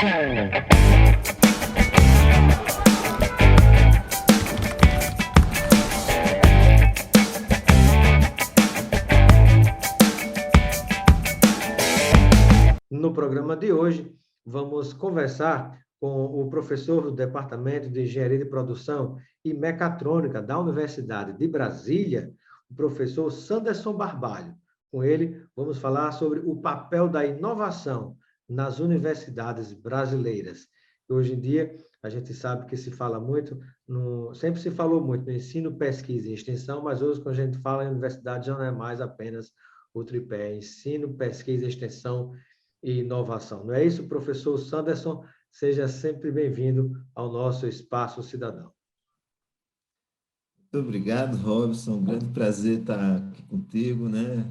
No programa de hoje, vamos conversar com o professor do Departamento de Engenharia de Produção e Mecatrônica da Universidade de Brasília, o professor Sanderson Barbalho. Com ele, vamos falar sobre o papel da inovação nas universidades brasileiras. Hoje em dia, a gente sabe que se fala muito, sempre se falou muito no ensino, pesquisa e extensão, mas hoje, quando a gente fala em universidade, já não é mais apenas o tripé, ensino, pesquisa e extensão e inovação. Não é isso, professor Sanderson? Seja sempre bem-vindo ao nosso Espaço Cidadão. Muito obrigado, Robson. Um grande prazer estar aqui contigo, né?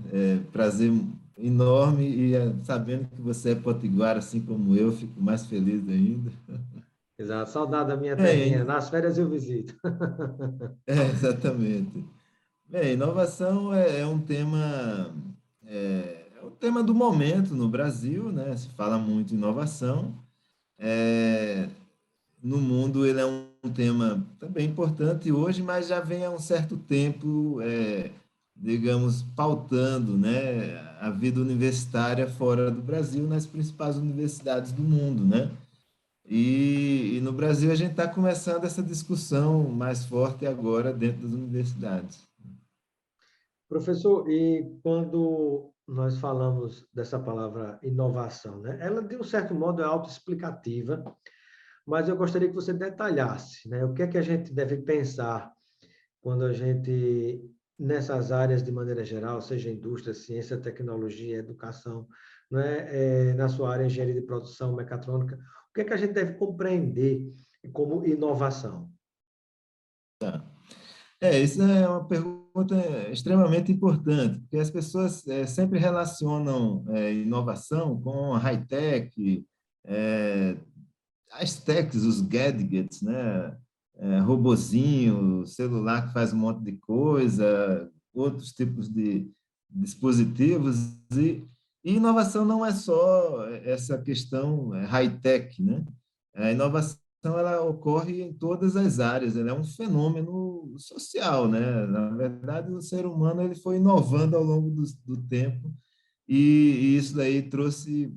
Prazer enorme e sabendo que você é potiguar, assim como eu, fico mais feliz ainda. Exato, saudade da minha terrinha. Bem, Nas férias eu visito. exatamente. Bem, inovação é um tema do momento no Brasil, né? Se fala muito em inovação. É, no mundo ele é um tema também importante hoje, mas já vem há um certo tempo, digamos, pautando, né, a vida universitária fora do Brasil, nas principais universidades do mundo, né? E no Brasil a gente está começando essa discussão mais forte agora dentro das universidades. Professor, e quando nós falamos dessa palavra inovação, né? Ela, de um certo modo, é autoexplicativa, mas eu gostaria que você detalhasse, né? O que é que a gente deve pensar quando a gente, nessas áreas de maneira geral, seja indústria, ciência, tecnologia, educação, não é? Na sua área, engenharia de produção, mecatrônica, o que é que a gente deve compreender como inovação? Isso é uma pergunta extremamente importante, porque as pessoas sempre relacionam inovação com high-tech, é, as techs, os gadgets, né? Robozinho, celular que faz um monte de coisa, outros tipos de dispositivos. E inovação não é só essa questão high-tech, né? A inovação ela ocorre em todas as áreas, ela é um fenômeno social, né? Na verdade, o ser humano ele foi inovando ao longo do tempo e isso daí trouxe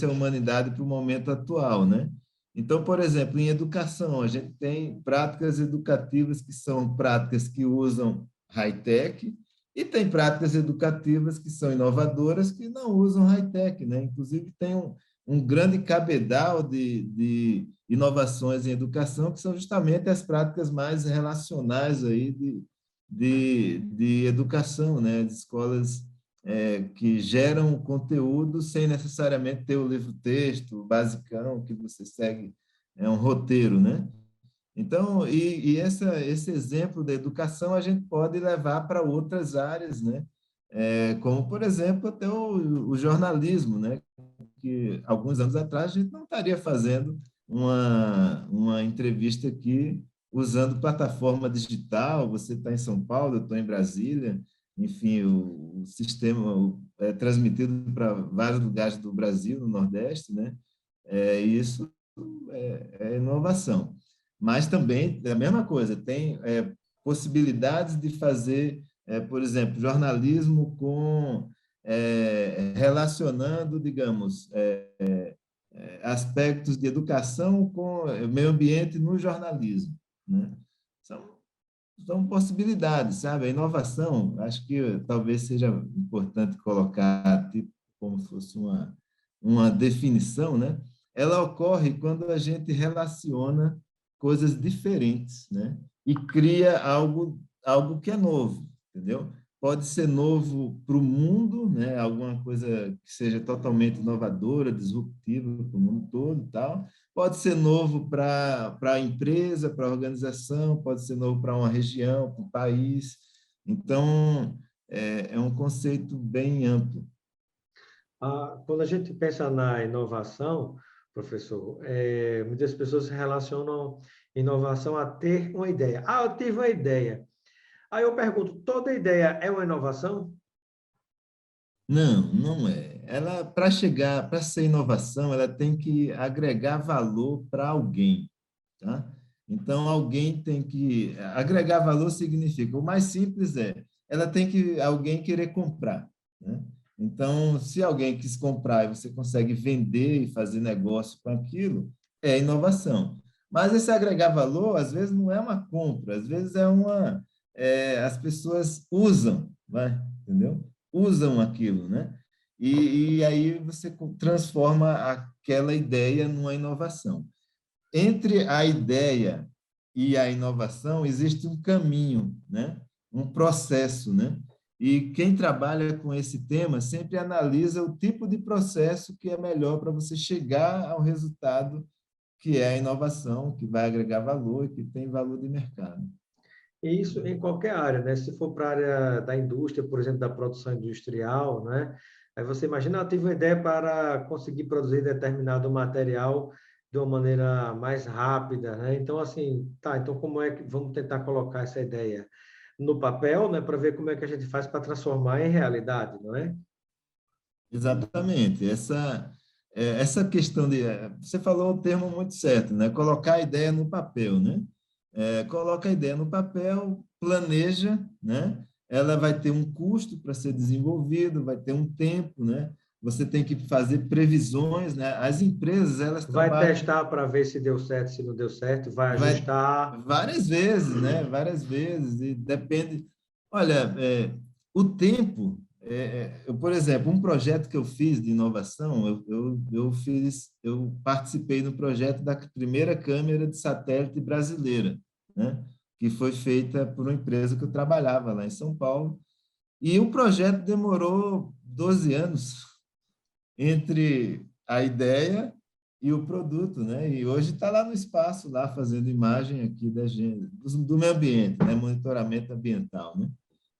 a humanidade para o momento atual, né? Então, por exemplo, em educação, a gente tem práticas educativas que são práticas que usam high-tech e tem práticas educativas que são inovadoras que não usam high-tech, né? Inclusive, tem um grande cabedal de inovações em educação que são justamente as práticas mais relacionais aí de educação, né? De escolas que geram conteúdo sem necessariamente ter o livro-texto basicão que você segue, é um roteiro, né? Então, esse exemplo da educação a gente pode levar para outras áreas, né? Como, por exemplo, até o jornalismo, né? Que alguns anos atrás a gente não estaria fazendo uma entrevista aqui usando plataforma digital, você está em São Paulo, eu estou em Brasília, enfim, o sistema é transmitido para vários lugares do Brasil, no Nordeste, né? Isso é inovação. Mas também, é a mesma coisa, tem possibilidades de fazer, por exemplo, jornalismo relacionando, digamos, aspectos de educação com meio ambiente no jornalismo, né? São, são possibilidades, sabe? A inovação, acho que talvez seja importante colocar tipo, como se fosse uma definição, né? Ela ocorre quando a gente relaciona coisas diferentes, né? E cria algo que é novo, entendeu? Pode ser novo para o mundo, né? Alguma coisa que seja totalmente inovadora, disruptiva para o mundo todo e tal. Pode ser novo para a empresa, para a organização, pode ser novo para uma região, para um país. Então, é um conceito bem amplo. Quando a gente pensa na inovação, professor, muitas pessoas relacionam inovação a ter uma ideia. Eu tive uma ideia. Aí eu pergunto, toda ideia é uma inovação? Não, não é. ela para ser inovação, ela tem que agregar valor para alguém, tá? Então, alguém tem que agregar valor significa, o mais simples ela tem que alguém querer comprar, né? Então, se alguém quis comprar e você consegue vender e fazer negócio com aquilo, é inovação. Mas esse agregar valor, às vezes, não é uma compra, às vezes as pessoas usam, vai, entendeu? Usam aquilo, né? E aí você transforma aquela ideia numa inovação. Entre a ideia e a inovação existe um caminho, né? Um processo, né? E quem trabalha com esse tema sempre analisa o tipo de processo que é melhor para você chegar ao resultado que é a inovação, que vai agregar valor e que tem valor de mercado. E isso em qualquer área, né? Se for para a área da indústria, por exemplo, da produção industrial, né? Aí você imagina, eu tive uma ideia para conseguir produzir determinado material de uma maneira mais rápida, né? Então, assim, tá, então como é que vamos tentar colocar essa ideia no papel, né? Para ver como é que a gente faz para transformar em realidade, não é? Exatamente. Essa questão de... Você falou o termo muito certo, né? Colocar a ideia no papel, né? Coloca a ideia no papel, planeja, né? Ela vai ter um custo para ser desenvolvido, vai ter um tempo, né? Você tem que fazer previsões, né? As empresas, elas Vai trabalham... testar para ver se deu certo, se não deu certo, vai Vai ajustar. várias vezes, né? Várias vezes, e depende. Olha, o tempo. Por exemplo, um projeto que eu fiz de inovação, eu participei do projeto da primeira câmera de satélite brasileira, né? Que foi feita por uma empresa que eu trabalhava lá em São Paulo. E o projeto demorou 12 anos entre a ideia e o produto, né? E hoje está lá no espaço, lá fazendo imagem aqui da gente, do meio ambiente, né? Monitoramento ambiental, né?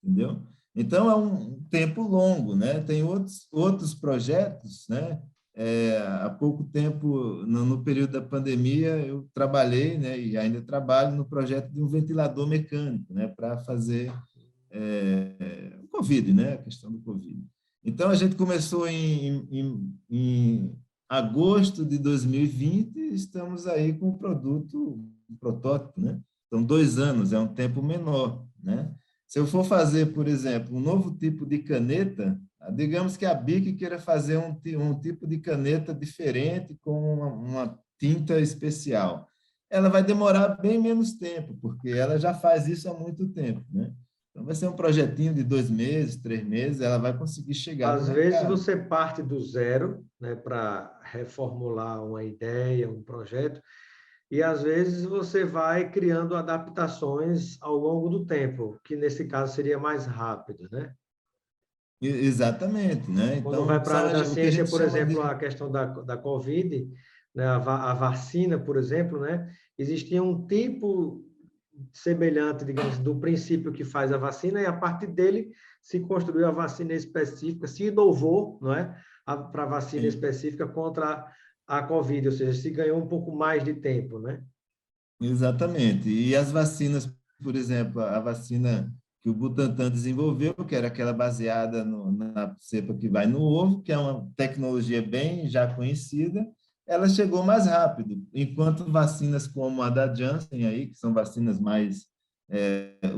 Entendeu? Então é um tempo longo, né? Tem outros projetos, né? Há pouco tempo, no período da pandemia, eu trabalhei, né? E ainda trabalho no projeto de um ventilador mecânico, né? Para fazer o Covid, né? A questão do Covid. Então, a gente começou em agosto de 2020 e estamos aí com o produto, um protótipo, né? Então, 2 anos é um tempo menor, né? Se eu for fazer, por exemplo, um novo tipo de caneta, digamos que a BIC queira fazer um tipo de caneta diferente com uma tinta especial. Ela vai demorar bem menos tempo, porque ela já faz isso há muito tempo, né? Então, vai ser um projetinho de 2 meses, 3 meses, ela vai conseguir chegar no Às vezes mercado. você parte do zero, né, para reformular uma ideia, um projeto, e às vezes você vai criando adaptações ao longo do tempo, que nesse caso seria mais rápido, né? Exatamente, né? Quando vai Então, para a área da o que a ciência, gente por chama exemplo, de... a questão da Covid, né, a vacina, por exemplo, né, existia um tipo semelhante, digamos, do princípio que faz a vacina, e a partir dele se construiu a vacina específica, se inovou, não é? Para a vacina específica contra a Covid, ou seja, se ganhou um pouco mais de tempo, né? Exatamente. E as vacinas, por exemplo, a vacina que o Butantan desenvolveu, que era aquela baseada na cepa que vai no ovo, que é uma tecnologia bem já conhecida, ela chegou mais rápido, enquanto vacinas como a da Janssen, aí, que são vacinas mais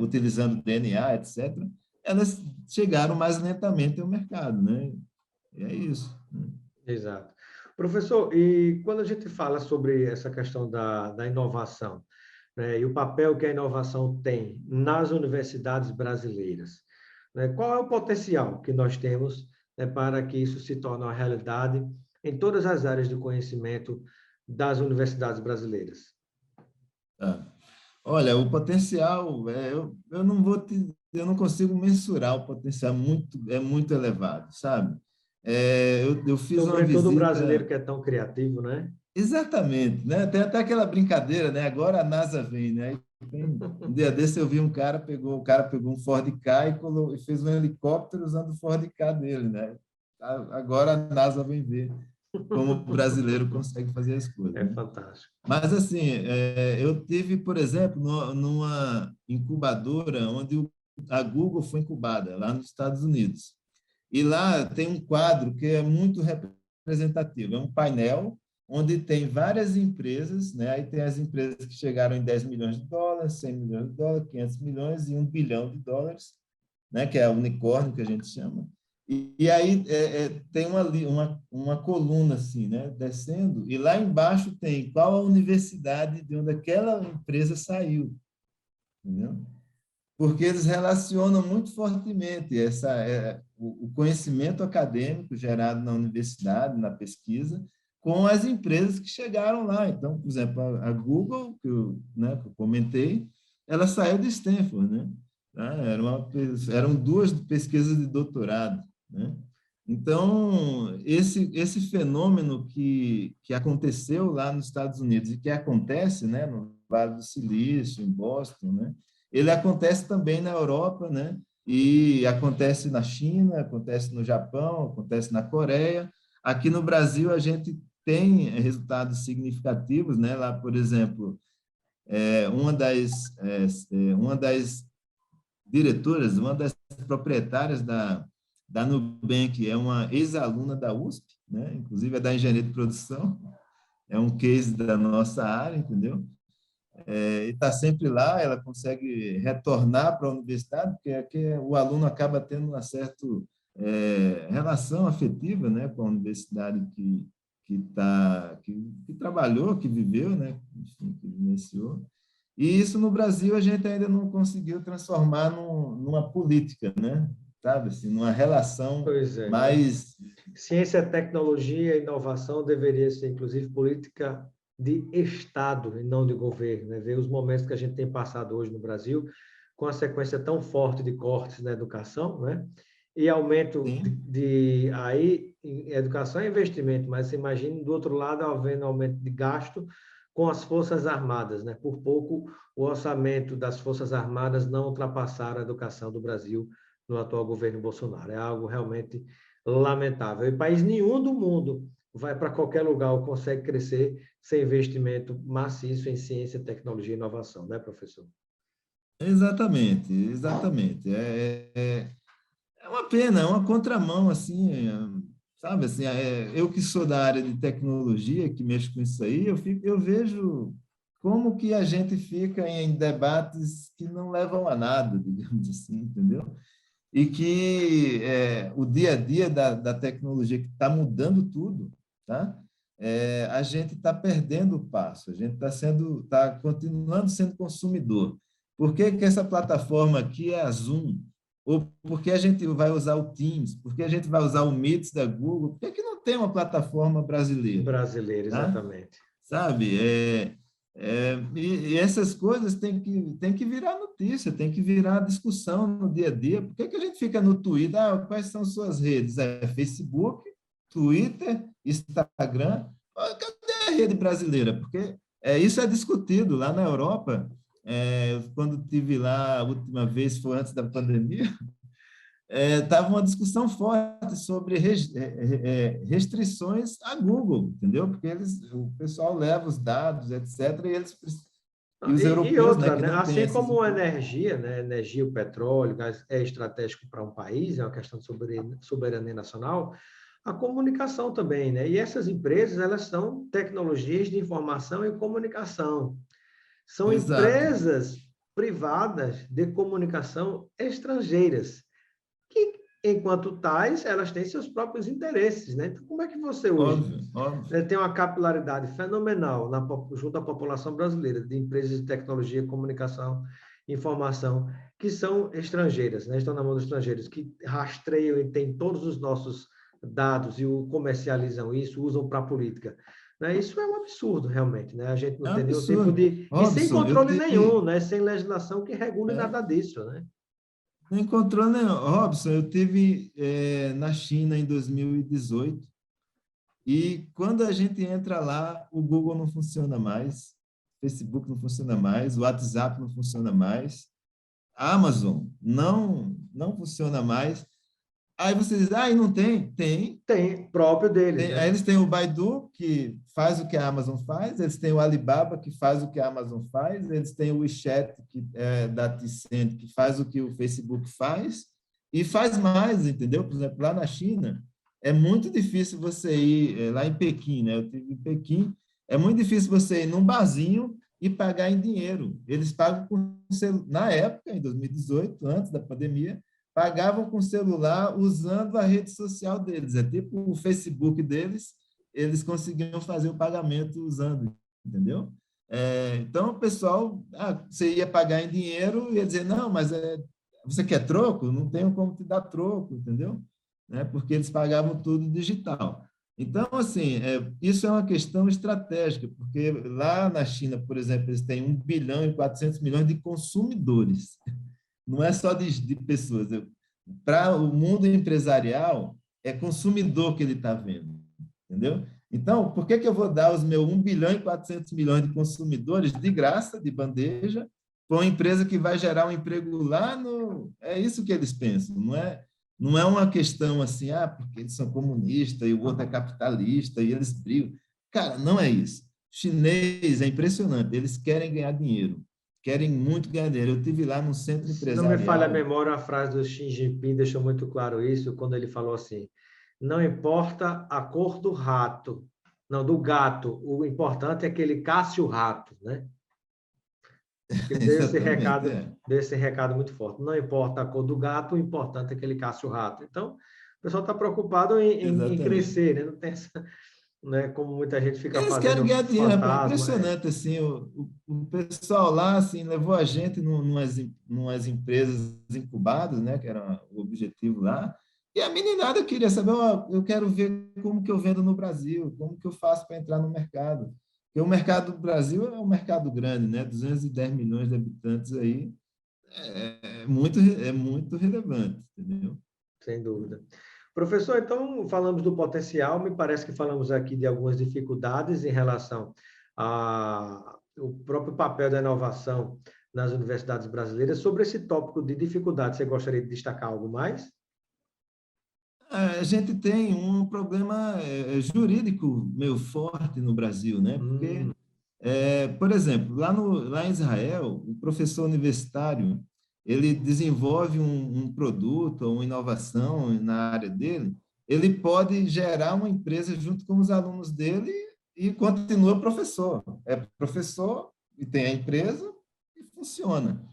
utilizando DNA, etc., elas chegaram mais lentamente ao mercado, né? E é isso. Exato. Professor, e quando a gente fala sobre essa questão da inovação, né, e o papel que a inovação tem nas universidades brasileiras, né, qual é o potencial que nós temos, né, para que isso se torne uma realidade em todas as áreas de conhecimento das universidades brasileiras? Tá. Olha, o potencial, eu não consigo mensurar o potencial, é muito elevado, sabe? Eu fiz uma Sobretudo o brasileiro visita, que é tão criativo, né? exatamente, né? Tem até aquela brincadeira, né? Agora a NASA vem, né? Um dia desse eu vi o cara pegou um Ford Ka e fez um helicóptero usando o Ford Ka dele, né? Agora a NASA vem ver como o brasileiro consegue fazer as coisas, É né? fantástico. Mas, assim, eu tive, por exemplo, numa incubadora onde a Google foi incubada, lá nos Estados Unidos. E lá tem um quadro que é muito representativo, é um painel onde tem várias empresas, né? Aí tem as empresas que chegaram em 10 milhões de dólares, 100 milhões de dólares, 500 milhões e 1 bilhão de dólares, né? Que é a unicórnio que a gente chama. E aí tem uma coluna assim, né? Descendo, e lá embaixo tem qual a universidade de onde aquela empresa saiu, entendeu? Porque eles relacionam muito fortemente o conhecimento acadêmico gerado na universidade, na pesquisa, com as empresas que chegaram lá. Então, por exemplo, a Google, que eu comentei, ela saiu de Stanford, né? Eram duas pesquisas de doutorado, né? Então, esse fenômeno que aconteceu lá nos Estados Unidos e que acontece, né, no Vale do Silício, em Boston, né? Ele acontece também na Europa, né? E acontece na China, acontece no Japão, acontece na Coreia. Aqui no Brasil, a gente tem resultados significativos, né? Lá, por exemplo, uma das diretoras, uma das proprietárias da Nubank é uma ex-aluna da USP, né? Inclusive é da engenharia de produção, é um case da nossa área, entendeu? E está sempre lá, ela consegue retornar para a universidade, porque aqui o aluno acaba tendo uma certa relação afetiva, né, com a universidade que trabalhou, que viveu, né, enfim, que vivenciou. E isso no Brasil a gente ainda não conseguiu transformar numa política, né? Sabe, assim, numa relação Pois é, né? mais... Ciência, tecnologia e inovação deveria ser, inclusive, política de Estado e não de governo, né? Ver os momentos que a gente tem passado hoje no Brasil, com a sequência tão forte de cortes na educação, né? E aumento Sim, aí em educação é investimento, mas você imagina do outro lado havendo aumento de gasto com as Forças Armadas, né? Por pouco o orçamento das Forças Armadas não ultrapassar a educação do Brasil no atual governo Bolsonaro. É algo realmente lamentável. E país nenhum do mundo vai para qualquer lugar ou consegue crescer sem investimento maciço em ciência, tecnologia e inovação, né, professor? exatamente, exatamente. É uma pena, é uma contramão, assim, sabe? Assim, eu que sou da área de tecnologia, que mexo com isso aí, eu vejo como que a gente fica em debates que não levam a nada, digamos assim, entendeu? E que o dia a dia da tecnologia que está mudando tudo, tá? A gente está perdendo o passo, a gente está continuando sendo consumidor. Por que que essa plataforma aqui é a Zoom? Ou por que a gente vai usar o Teams? Por que a gente vai usar o Meets da Google? Por que que não tem uma plataforma brasileira? Brasileiro, Tá? exatamente. Sabe? E essas coisas têm que virar notícia, tem que virar discussão no dia a dia. Por que que a gente fica no Twitter? Quais são suas redes? Facebook, Twitter, Instagram. Cadê a rede brasileira? Porque isso é discutido lá na Europa. Quando tive lá a última vez, foi antes da pandemia, estava uma discussão forte sobre restrições à Google, entendeu? Porque o pessoal leva os dados, etc., e os E europeus, né, outra, que né? não têm Assim essas como a empresas. energia, né? Energia, o petróleo, gás é estratégico para um país, é uma questão de soberania nacional, a comunicação também, né? E essas empresas, elas são tecnologias de informação e comunicação. São Exato. empresas privadas de comunicação estrangeiras, que, enquanto tais, elas têm seus próprios interesses, né? Então, como é que você hoje Óbvio, óbvio. né, tem uma capilaridade fenomenal junto à população brasileira de empresas de tecnologia, comunicação, informação, que são estrangeiras, né? Estão na mão dos estrangeiros, que rastreiam e têm todos os nossos dados e comercializam isso, usam para a política. Né? Isso é um absurdo, realmente. Né? A gente É não um tem nenhum tipo absurdo. de... E sem Robson, eu controle nenhum, tive... né? Sem legislação que regule É, nada disso. Né? não encontrou, né? Robson, eu tive na China em 2018 e quando a gente entra lá, o Google não funciona mais, Facebook não funciona mais, o WhatsApp não funciona mais, a Amazon não funciona mais. Aí você diz, e não tem? Tem. Tem, próprio deles, Aí né? eles têm o Baidu, que faz o que a Amazon faz, eles têm o Alibaba, que faz o que a Amazon faz, eles têm o WeChat, que é da Tencent, que faz o que o Facebook faz, E faz mais, entendeu? Por exemplo, lá na China, é muito difícil você ir, lá em Pequim, né? Eu estive em Pequim, é muito difícil você ir num barzinho e pagar em dinheiro. Eles pagam com celular. Na época, em 2018, antes da pandemia, pagavam com celular usando a rede social deles. É tipo o Facebook deles, eles conseguiam fazer o pagamento usando, entendeu? Então, o pessoal, você ia pagar em dinheiro e ia dizer, não, mas você quer troco? Não tenho como te dar troco, entendeu? Né? Porque eles pagavam tudo digital. Então, assim, isso é uma questão estratégica, porque lá na China, por exemplo, eles têm 1,4 bilhão de consumidores, não é só de pessoas. Para o mundo empresarial, é consumidor que ele está vendo, entendeu? Então, por que eu vou dar os meus 1,4 bilhão de consumidores de graça, de bandeja, para uma empresa que vai gerar um emprego lá no... É isso que eles pensam, não é uma questão assim, porque eles são comunistas e o outro é capitalista e eles brigam. Cara, não é isso. Chinês é impressionante, eles querem ganhar dinheiro, querem muito ganhar dinheiro. Eu tive lá no centro Se não me falha a empresarial. memória, a frase do Xi Jinping deixou muito claro isso, quando ele falou assim: não importa a cor do rato, não, do gato, o importante é que ele casse o rato, né? Ele Exatamente, deu esse recado muito forte. Não importa a cor do gato, o importante é que ele casse o rato. Então, o pessoal está preocupado em exatamente. crescer, né? Não tem essa, né? Como muita gente fica Eles querem fazendo ganhar dinheiro, rapaz. É fantasma. impressionante, assim, o pessoal lá, assim, levou a gente numas empresas incubadas, né, que era o objetivo lá, e a meninada queria saber, eu quero ver como que eu vendo no Brasil, como que eu faço para entrar no mercado. Porque o mercado do Brasil é um mercado grande, né, 210 milhões de habitantes aí, é muito relevante, entendeu? Sem dúvida. Professor, então falamos do potencial, me parece que falamos aqui de algumas dificuldades em relação ao próprio papel da inovação nas universidades brasileiras. Sobre esse tópico de dificuldade, você gostaria de destacar algo mais? A gente tem um problema jurídico meio forte no Brasil, né? Hum, Porque, por exemplo, lá em Israel, o professor universitário ele desenvolve um produto ou uma inovação na área dele, ele pode gerar uma empresa junto com os alunos dele e continua professor. É professor e tem a empresa e funciona.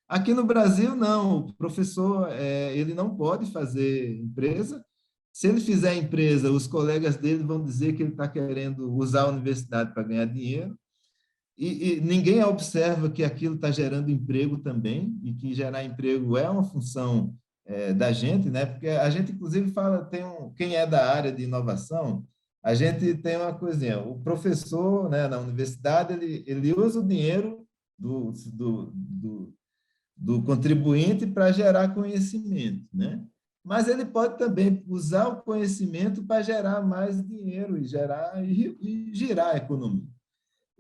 Aqui no Brasil, não. O professor, ele não pode fazer empresa. Se ele fizer empresa, os colegas dele vão dizer que ele está querendo usar a universidade para ganhar dinheiro. E ninguém observa que aquilo está gerando emprego também, e que gerar emprego é uma função da gente, né? Porque a gente, inclusive, fala, quem é da área de inovação, a gente tem uma coisinha, o professor, né, na universidade, ele usa o dinheiro do contribuinte para gerar conhecimento, né? Mas ele pode também usar o conhecimento para gerar mais dinheiro e girar a economia.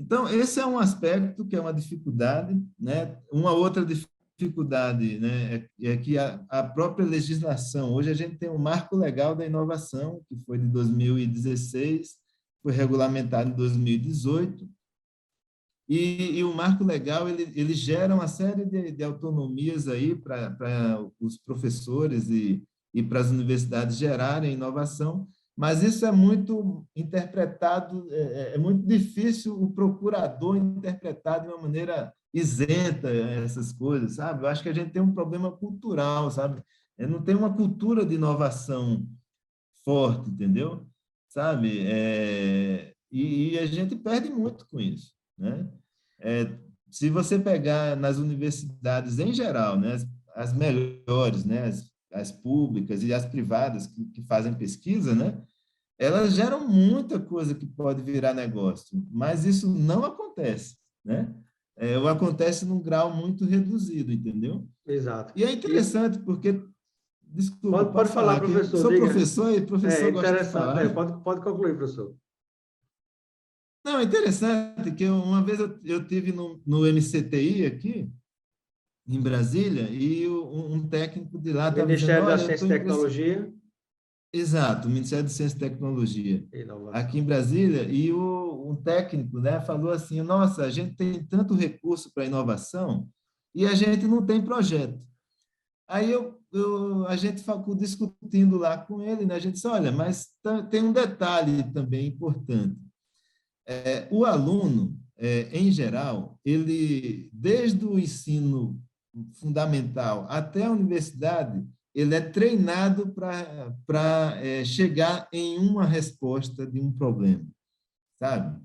Então, esse é um aspecto que é uma dificuldade, né? Uma outra dificuldade, né, é que a própria legislação, hoje a gente tem um marco legal da inovação, que foi de 2016, foi regulamentado em 2018, e o marco legal ele gera uma série de autonomias aí para os professores e para as universidades gerarem inovação, mas isso é muito interpretado, é muito difícil o procurador interpretar de uma maneira isenta essas coisas, sabe? Eu acho que a gente tem um problema cultural, sabe? Não tem uma cultura de inovação forte, entendeu? Sabe? E a gente perde muito com isso, né? Se você pegar nas universidades em geral, né, as melhores, né, as públicas e as privadas que fazem pesquisa, né, elas geram muita coisa que pode virar negócio, mas isso não acontece, né? Ou acontece num grau muito reduzido, entendeu? exato. E é E interessante porque, desculpa, pode pode falar, falar, que eu professor, sou diga. professor e É professor gosta de interessante, falar. pode concluir, professor. Não, é interessante que uma vez eu tive no MCTI aqui, em Brasília, e um técnico de lá estava dizendo, Ministério da olha, eu Ciência estou e impressionado. Tecnologia Exato, o Ministério de Ciência e Tecnologia, e aqui Inovação. em Brasília, e um técnico, né, falou assim, nossa, a gente tem tanto recurso para inovação e a gente não tem projeto. Aí a gente ficou discutindo lá com ele, né? A gente disse, olha, mas tem um detalhe também importante. O aluno, em geral, ele, desde o ensino fundamental até a universidade, ele é treinado para chegar em uma resposta de um problema, sabe?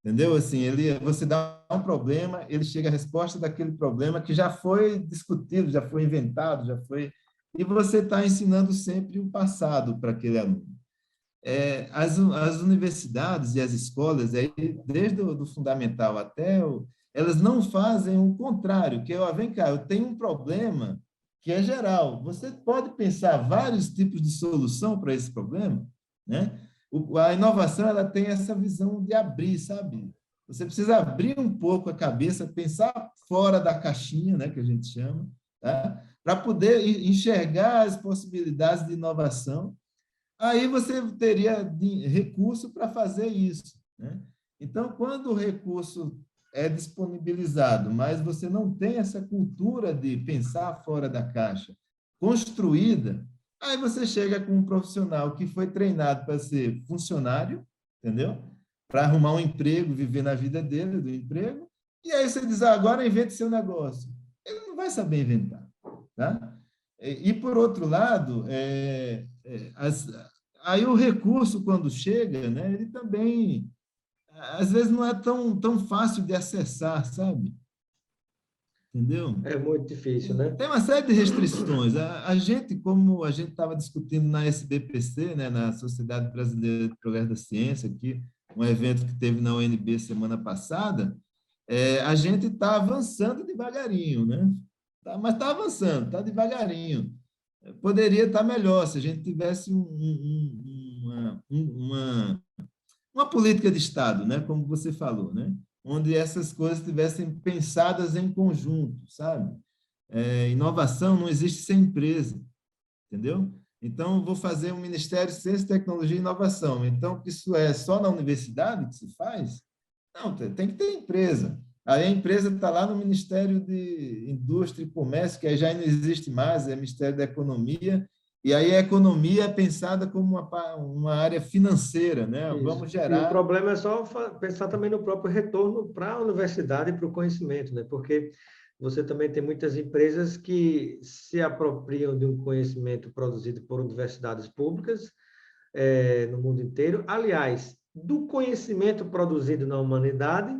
Entendeu? Assim, você dá um problema, ele chega à resposta daquele problema que já foi discutido, já foi inventado, já foi... E você está ensinando sempre o passado para aquele aluno. As universidades e as escolas, desde o do fundamental elas não fazem o contrário, que é, vem cá, eu tenho um problema que é geral. Você pode pensar vários tipos de solução para esse problema, né? A inovação ela tem essa visão de abrir, sabe? Você precisa abrir um pouco a cabeça, pensar fora da caixinha, né, que a gente chama, tá? Para poder enxergar as possibilidades de inovação. Aí você teria recurso para fazer isso, né? Então, quando o recurso é disponibilizado, mas você não tem essa cultura de pensar fora da caixa construída, aí você chega com um profissional que foi treinado para ser funcionário, entendeu? Para arrumar um emprego, viver na vida dele, do emprego, e aí você diz, agora invente seu negócio. Ele não vai saber inventar, tá? E por outro lado, aí o recurso, quando chega, né, ele também, às vezes, não é tão fácil de acessar, sabe? Entendeu? É muito difícil, né? Tem uma série de restrições. A gente, como a gente estava discutindo na SBPC, né, na Sociedade Brasileira de Progresso da Ciência, aqui, um evento que teve na UNB semana passada, a gente está avançando devagarinho, né? Mas está avançando, está devagarinho. Poderia estar melhor se a gente tivesse uma política de Estado, né? Como você falou, né? Onde essas coisas estivessem pensadas em conjunto, sabe? Inovação não existe sem empresa, entendeu? Então, vou fazer um Ministério de Ciência, Tecnologia e Inovação. Então, isso é só na universidade que se faz? Não, tem que ter empresa. Aí a empresa está lá no Ministério de Indústria e Comércio, que aí já não existe mais, é Ministério da Economia, e aí a economia é pensada como uma área financeira, né? Isso. Vamos E o gerar... problema é só pensar também no próprio retorno para a universidade e para o conhecimento, né? Porque você também tem muitas empresas que se apropriam de um conhecimento produzido por universidades públicas, no mundo inteiro. Aliás, do conhecimento produzido na humanidade,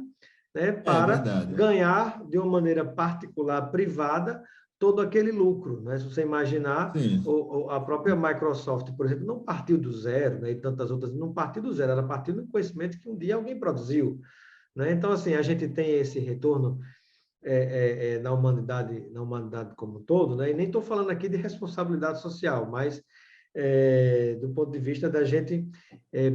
né, É para verdade. ganhar de uma maneira particular, privada, todo aquele lucro, né? Se você imaginar, Sim, a própria Microsoft, por exemplo, não partiu do zero, né? E tantas outras não partiu do zero, ela partiu do conhecimento que um dia alguém produziu, né? Então, assim, a gente tem esse retorno na humanidade como um todo, né? E nem estou falando aqui de responsabilidade social, mas do ponto de vista da gente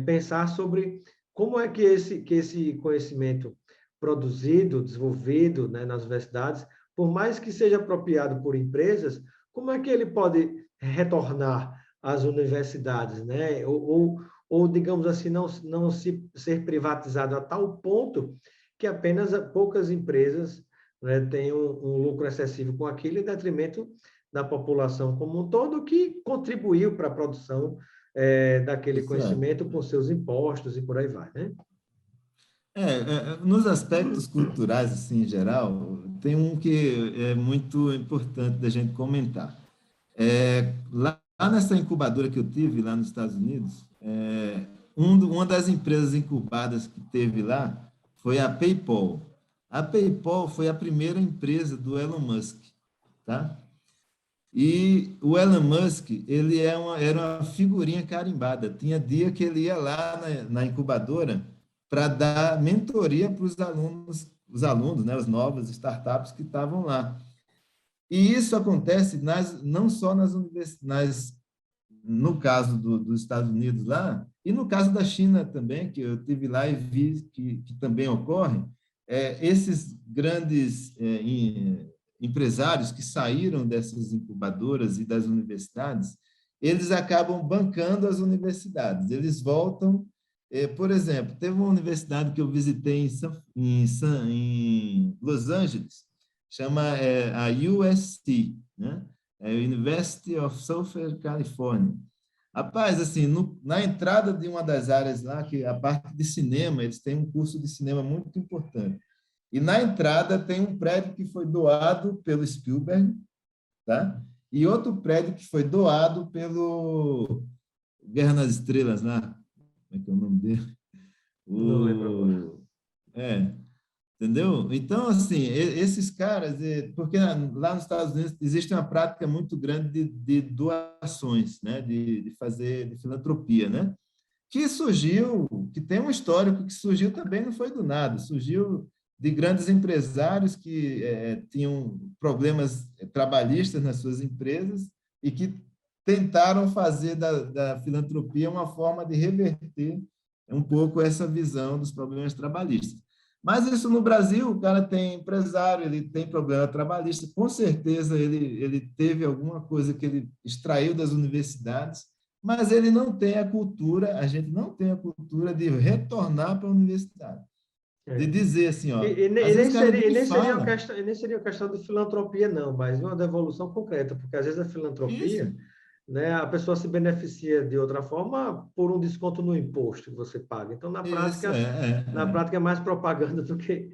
pensar sobre como é que esse conhecimento produzido, desenvolvido, né, nas universidades, por mais que seja apropriado por empresas, como é que ele pode retornar às universidades, né? Ou digamos assim, não ser privatizado a tal ponto que apenas poucas empresas, né, tenham um lucro excessivo com aquilo, em detrimento da população como um todo, que contribuiu para a produção daquele isso é. conhecimento com seus impostos e por aí vai, né? Nos aspectos culturais, assim, em geral, tem um que é muito importante da gente comentar. Lá nessa incubadora que eu tive, lá nos Estados Unidos, uma das empresas incubadas que teve lá foi a PayPal. A PayPal foi a primeira empresa do Elon Musk, tá? E o Elon Musk, ele era uma figurinha carimbada. Tinha dia que ele ia lá na incubadora para dar mentoria para os alunos, né, os novos startups que estavam lá. E isso acontece não só nas universidades, no caso dos Estados Unidos lá, e no caso da China também, que eu tive lá e vi que também ocorre, esses grandes empresários que saíram dessas incubadoras e das universidades, eles acabam bancando as universidades. Eles voltam, por exemplo, teve uma universidade que eu visitei em Los Angeles, chama a USC, né? é University of Southern California. Rapaz, assim, na entrada de uma das áreas lá, que é a parte de cinema, eles têm um curso de cinema muito importante. E na entrada tem um prédio que foi doado pelo Spielberg, tá? E outro prédio que foi doado pelo Guerra nas Estrelas, lá. Como é que é o nome dele? Não lembro agora. O... É, entendeu? Então, assim, esses caras, porque lá nos Estados Unidos existe uma prática muito grande de doações, né? De fazer de filantropia, né? Que surgiu, que tem um histórico que surgiu também, não foi do nada, surgiu de grandes empresários que tinham problemas trabalhistas nas suas empresas e que tentaram fazer da filantropia uma forma de reverter um pouco essa visão dos problemas trabalhistas. Mas isso no Brasil, o cara tem empresário, ele tem problema trabalhista, com certeza ele teve alguma coisa que ele extraiu das universidades, mas ele não tem a cultura, a gente não tem a cultura de retornar para a universidade, de É. dizer assim, E, ó, e, ne- às e nem vezes o cara seria, e nem nem seria uma fala questão, e nem seria uma questão de filantropia, não, mas uma devolução concreta, porque às vezes a isso. filantropia, né, a pessoa se beneficia de outra forma por um desconto no imposto que você paga. Então, Isso, na prática é mais propaganda do que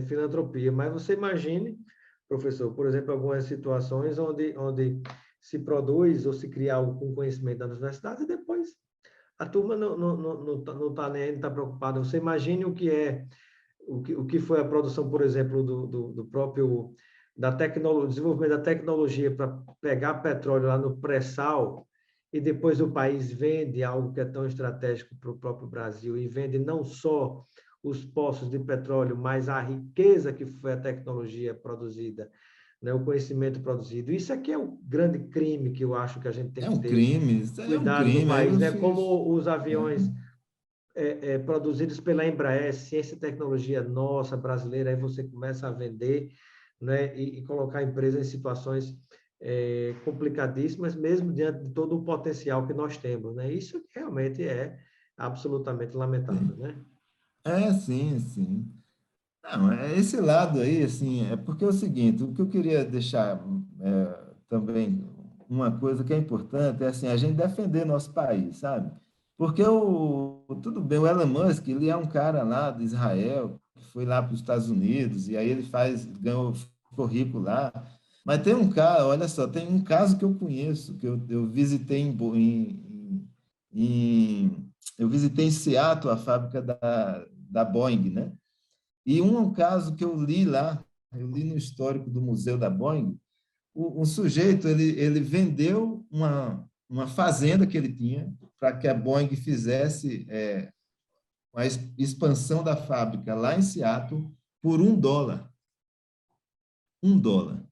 filantropia. Mas você imagine, professor, por exemplo, algumas situações onde se produz ou se cria algo com conhecimento da universidade e depois a turma não tá nem aí, não está preocupada. Você imagine o que foi a produção, por exemplo, do próprio da tecnologia, desenvolvimento da tecnologia para pegar petróleo lá no pré-sal e depois o país vende algo que é tão estratégico para o próprio Brasil e vende não só os poços de petróleo, mas a riqueza que foi a tecnologia produzida, né, o conhecimento produzido. Isso aqui é o grande crime que eu acho que a gente tem É que um ter crime, isso aí é um cuidado no crime. Aí país, eu né? fiz. Como os aviões É, produzidos pela Embraer, ciência e tecnologia nossa, brasileira, aí você começa a vender, né? E colocar a empresa em situações complicadíssimas, mesmo diante de todo o potencial que nós temos, né? Isso realmente é absolutamente lamentável, né? sim, sim. Não, é esse lado aí, assim, é porque é o seguinte, o que eu queria deixar também, uma coisa que é importante é assim, a gente defender nosso país, sabe? Porque tudo bem, o Elon Musk, ele é um cara lá de Israel, que foi lá para os Estados Unidos, e aí ele ganhou, ficou rico lá. Mas tem um cara, olha só, tem um caso que eu conheço, que eu visitei eu visitei em Seattle, a fábrica da Boeing, né? E um caso que eu li lá, eu li no histórico do Museu da Boeing, o sujeito ele vendeu uma fazenda que ele tinha para que a Boeing fizesse a expansão da fábrica lá em Seattle por $1. $1.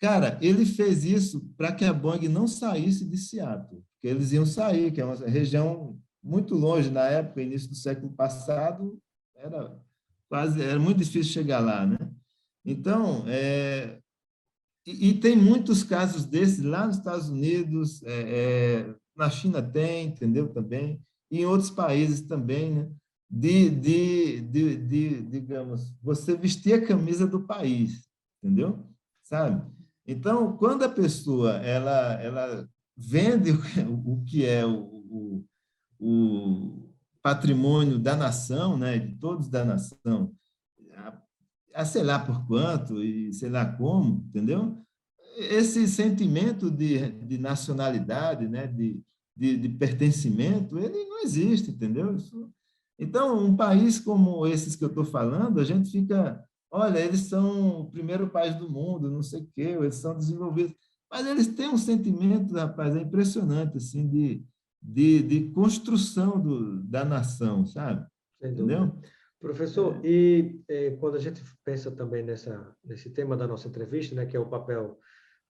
Cara, ele fez isso para que a Boeing não saísse de Seattle, porque eles iam sair, que é uma região muito longe na época, início do século passado, era era muito difícil chegar lá, né? Então, e tem muitos casos desses lá nos Estados Unidos, na China tem, entendeu? Também, e em outros países também, né? Digamos, você vestir a camisa do país, entendeu? Sabe? Então, quando a pessoa ela vende o que é o patrimônio da nação, né? De todos da nação, sei lá por quanto e sei lá como, entendeu? Esse sentimento de nacionalidade, né, de pertencimento, ele não existe, entendeu? Então, um país como esses que eu estou falando, a gente fica, olha, eles são o primeiro país do mundo, não sei o quê, eles são desenvolvidos, mas eles têm um sentimento, rapaz, é impressionante, assim, de construção da nação, sabe? Sem dúvida. Entendeu? Professor, É. e quando a gente pensa também nesse tema da nossa entrevista, né, que é o papel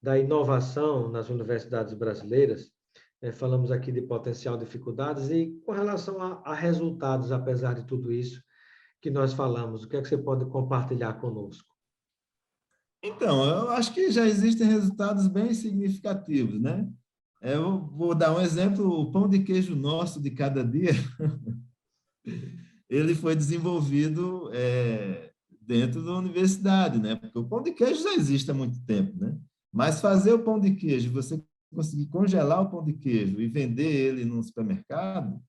da inovação nas universidades brasileiras, falamos aqui de potencial, dificuldades, e com relação a resultados, apesar de tudo isso que nós falamos, o que é que você pode compartilhar conosco? Então, eu acho que já existem resultados bem significativos, né? Eu vou dar um exemplo, o pão de queijo nosso de cada dia, ele foi desenvolvido dentro da universidade, né? Porque o pão de queijo já existe há muito tempo, né? Mas fazer o pão de queijo, você conseguir congelar o pão de queijo e vender ele no supermercado,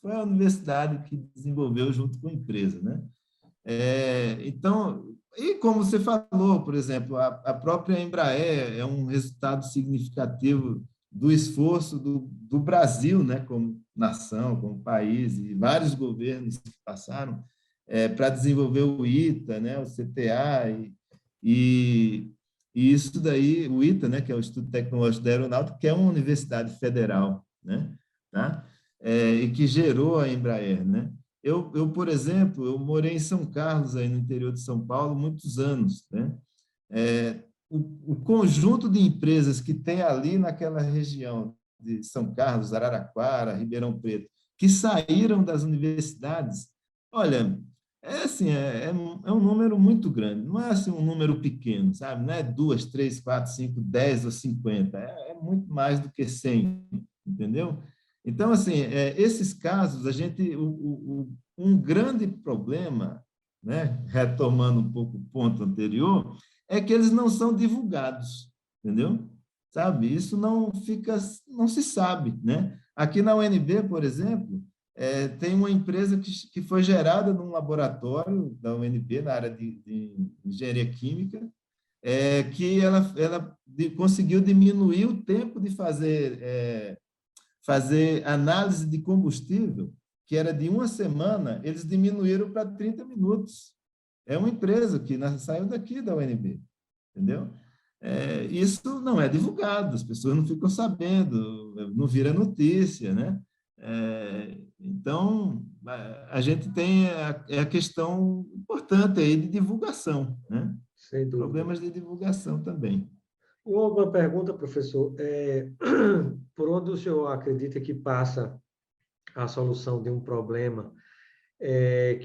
foi a universidade que desenvolveu junto com a empresa, né? Então, e como você falou, por exemplo, a própria Embraer é um resultado significativo do esforço do Brasil, né, como nação, como país, e vários governos que passaram para desenvolver o ITA, né, o CTA, e, e isso daí, o ITA, né, que é o Instituto Tecnológico da Aeronáutica, que é uma universidade federal, né, tá? E que gerou a Embraer, né? Por exemplo, eu morei em São Carlos, aí no interior de São Paulo, muitos anos, né? O conjunto de empresas que tem ali naquela região de São Carlos, Araraquara, Ribeirão Preto, que saíram das universidades, olha, é um número muito grande, não é assim um número pequeno, sabe? Não é 2, 3, 4, 5, 10 ou 50, é muito mais do que 100, entendeu? Então, assim, esses casos, um grande problema, né, retomando um pouco o ponto anterior, é que eles não são divulgados, entendeu? Sabe? Isso não se sabe, né? Aqui na UNB, por exemplo, tem uma empresa que foi gerada num laboratório da UNB, na área de engenharia química, que ela conseguiu diminuir o tempo de fazer análise de combustível, que era de uma semana, eles diminuíram para 30 minutos. É uma empresa que saiu daqui da UNB, entendeu? Isso não é divulgado, as pessoas não ficam sabendo, não vira notícia, né? Então, a gente tem a questão importante aí de divulgação, né? Sem dúvida. Problemas de divulgação também. Uma pergunta, professor. Por onde o senhor acredita que passa a solução de um problema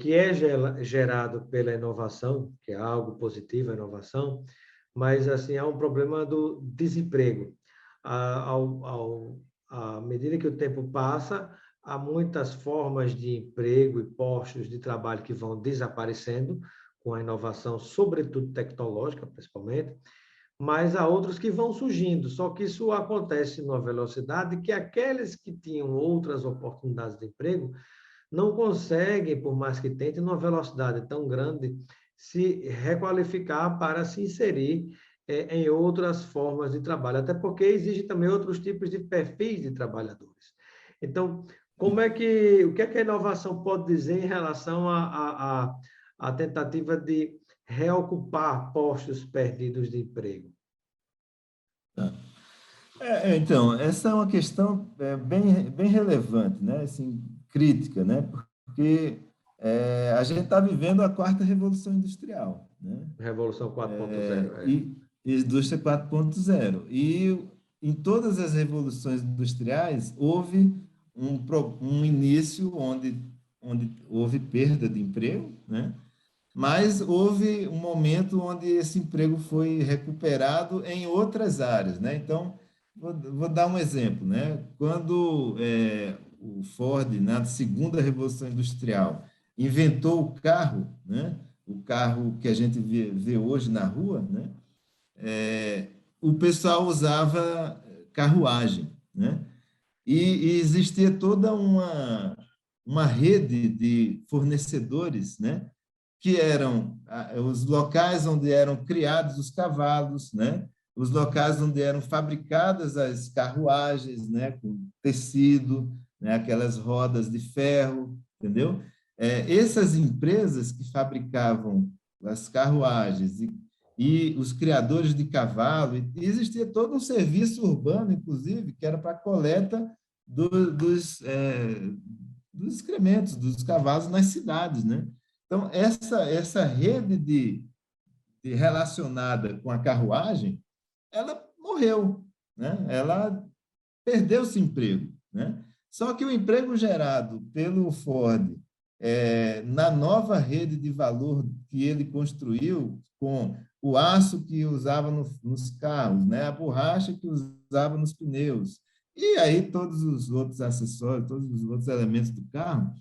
que é gerado pela inovação, que é algo positivo, a inovação, mas assim há um problema do desemprego. À medida que o tempo passa, há muitas formas de emprego e postos de trabalho que vão desaparecendo com a inovação, sobretudo tecnológica, principalmente, mas há outros que vão surgindo, só que isso acontece numa velocidade que aqueles que tinham outras oportunidades de emprego não conseguem, por mais que tentem, numa velocidade tão grande, se requalificar para se inserir em outras formas de trabalho, até porque existem também outros tipos de perfis de trabalhadores. Então, o que é que a inovação pode dizer em relação à tentativa de reocupar postos perdidos de emprego? Tá. Então, essa é uma questão bem relevante, né? Assim, crítica, né? Porque a gente está vivendo a quarta revolução industrial, né? Revolução 4.0, E indústria 4.0. E em todas as revoluções industriais houve um início onde houve perda de emprego, né? Mas houve um momento onde esse emprego foi recuperado em outras áreas, né? Então, vou dar um exemplo, né? Quando o Ford, na segunda Revolução Industrial, inventou o carro, né? O carro que a gente vê hoje na rua, né? O pessoal usava carruagem, né? E existia toda uma rede de fornecedores, né? Que eram os locais onde eram criados os cavalos, né? Os locais onde eram fabricadas as carruagens, né? Com tecido, né? Aquelas rodas de ferro, entendeu? Essas empresas que fabricavam as carruagens e os criadores de cavalo, e existia todo um serviço urbano, inclusive, que era para a coleta dos excrementos dos cavalos nas cidades, né? Então, essa rede relacionada com a carruagem, ela morreu, né? Ela perdeu esse emprego, né? Só que o emprego gerado pelo Ford na nova rede de valor que ele construiu, com o aço que usava nos carros, né? A borracha que usava nos pneus, e aí todos os outros acessórios, todos os outros elementos do carro,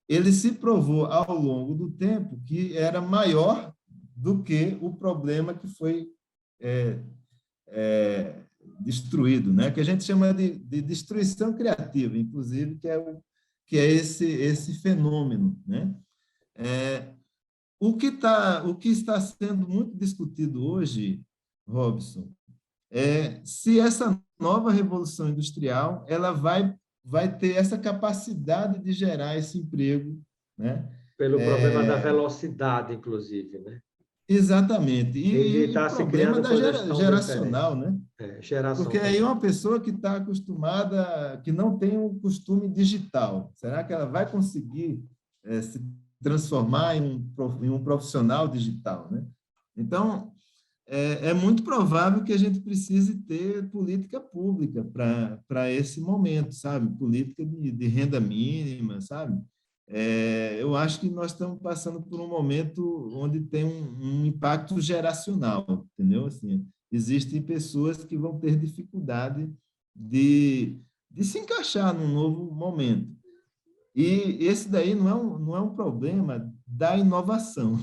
ele se provou ao longo do tempo que era maior do que o problema que foi é, destruído, né? Que a gente chama de destruição criativa, inclusive, que é esse fenômeno, né? O que está sendo muito discutido hoje, Robson, é se essa nova revolução industrial ela vai ter essa capacidade de gerar esse emprego, né? Pelo problema da velocidade, inclusive, né? Exatamente. E de E o estar se problema criando coisas tão geracional, diferentes. né? Geração Porque aí também. uma pessoa que está acostumada, que não tem um costume digital, será que ela vai conseguir se transformar em um profissional digital, né? Então, é muito provável que a gente precise ter política pública para esse momento, sabe? Política de renda mínima, sabe? Eu acho que nós estamos passando por um momento onde tem um impacto geracional, entendeu? Assim, existem pessoas que vão ter dificuldade de se encaixar num novo momento. E esse daí não é um problema da inovação.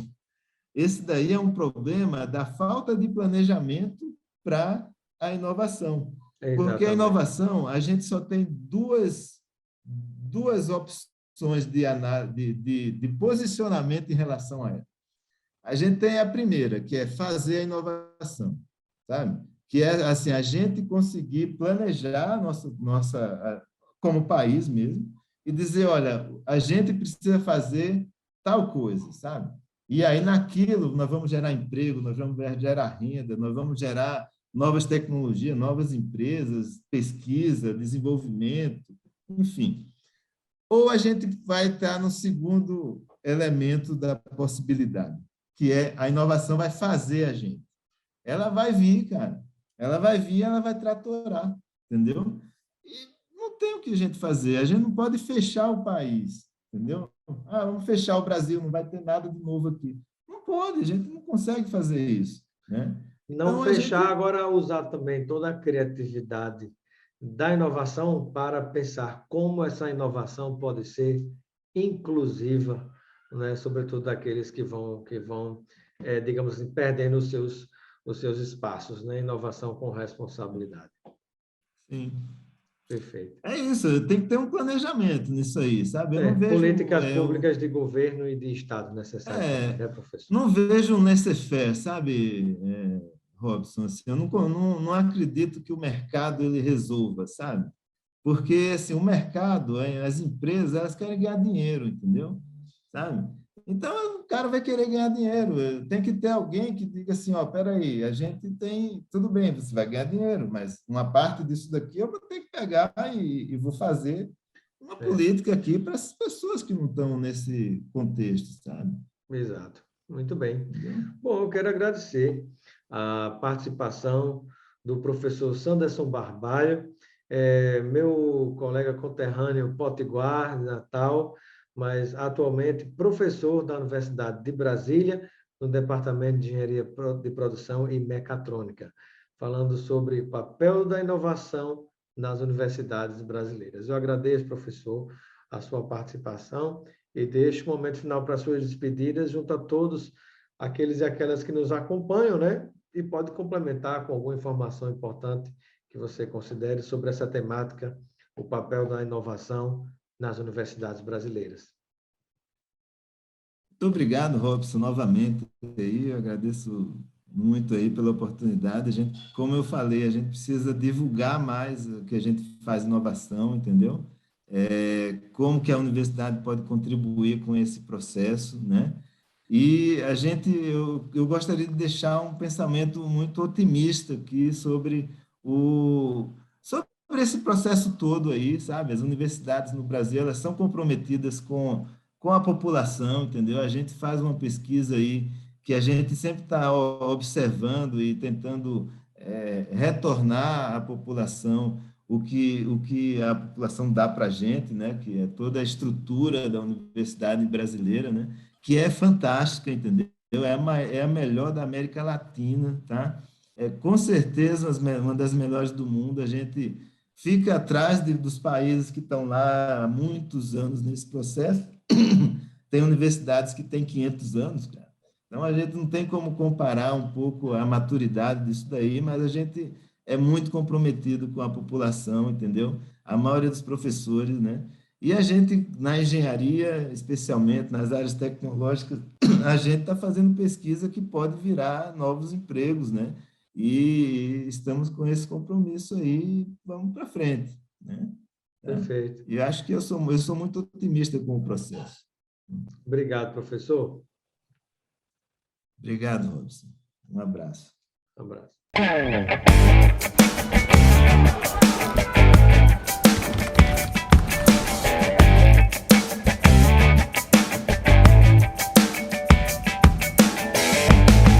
Esse daí é um problema da falta de planejamento para a inovação. Porque a Exatamente. inovação, a gente só tem duas opções de posicionamento em relação a ela. A gente tem a primeira, que é fazer a inovação, sabe? Que é assim, a gente conseguir planejar como país mesmo e dizer, olha, a gente precisa fazer tal coisa, sabe? E aí naquilo nós vamos gerar emprego, nós vamos gerar renda, nós vamos gerar novas tecnologias, novas empresas, pesquisa, desenvolvimento, enfim. Ou a gente vai estar no segundo elemento da possibilidade, que é a inovação vai fazer a gente. Ela vai vir, cara. Ela vai vir, ela vai tratorar, entendeu? E não tem o que a gente fazer. A gente não pode fechar o país, entendeu? Ah, vamos fechar o Brasil, não vai ter nada de novo aqui. Não pode, a gente não consegue fazer isso, né? Não Então a fechar, gente agora usar também toda a criatividade da inovação para pensar como essa inovação pode ser inclusiva, né? Sobretudo daqueles que vão, digamos assim, perdendo os seus espaços, né? Inovação com responsabilidade. sim. Perfeito. É isso, tem que ter um planejamento nisso aí, sabe? Eu não vejo Políticas públicas de governo e de Estado necessário também, é, né, professor? não vejo um laissez-faire, sabe, Robson? Assim, eu não acredito que o mercado ele resolva, sabe? Porque assim, o mercado, as empresas, elas querem ganhar dinheiro, entendeu? Sabe? Então, o cara vai querer ganhar dinheiro. Tem que ter alguém que diga assim, ó, peraí, a gente tem, tudo bem, você vai ganhar dinheiro, mas uma parte disso daqui eu vou ter que pegar e vou fazer uma É, política aqui para as pessoas que não estão nesse contexto, sabe? exato. Muito bem. Entendeu? Bom, eu quero agradecer a participação do professor Sanderson Barbalho, meu colega conterrâneo potiguar, de Natal, mas atualmente professor da Universidade de Brasília, no Departamento de Engenharia de Produção e Mecatrônica, falando sobre o papel da inovação nas universidades brasileiras. Eu agradeço, professor, a sua participação e deixo o momento final para suas despedidas junto a todos aqueles e aquelas que nos acompanham, né? E pode complementar com alguma informação importante que você considere sobre essa temática, o papel da inovação nas universidades brasileiras. Muito obrigado, Robson, novamente aí, eu agradeço muito aí pela oportunidade. A gente, como eu falei, a gente precisa divulgar mais o que a gente faz inovação, entendeu? Como que a universidade pode contribuir com esse processo, né? E eu gostaria de deixar um pensamento muito otimista aqui sobre esse processo todo aí, sabe? As universidades no Brasil, elas são comprometidas com a população, entendeu? A gente faz uma pesquisa aí que a gente sempre está observando e tentando retornar à população o que a população dá para a gente, né? Que é toda a estrutura da universidade brasileira, né? Que é fantástica, entendeu? É a melhor da América Latina, tá? Com certeza uma das melhores do mundo. A gente fica atrás dos países que estão lá há muitos anos nesse processo. Tem universidades que têm 500 anos, cara. Então, a gente não tem como comparar um pouco a maturidade disso daí, mas a gente é muito comprometido com a população, entendeu? A maioria dos professores, né? E a gente, na engenharia, especialmente nas áreas tecnológicas, a gente está fazendo pesquisa que pode virar novos empregos, né? E estamos com esse compromisso aí, vamos para frente, né? Tá? Perfeito. E acho que eu sou muito otimista com o processo. Obrigado, professor. Obrigado, Robson. Um abraço. Um abraço.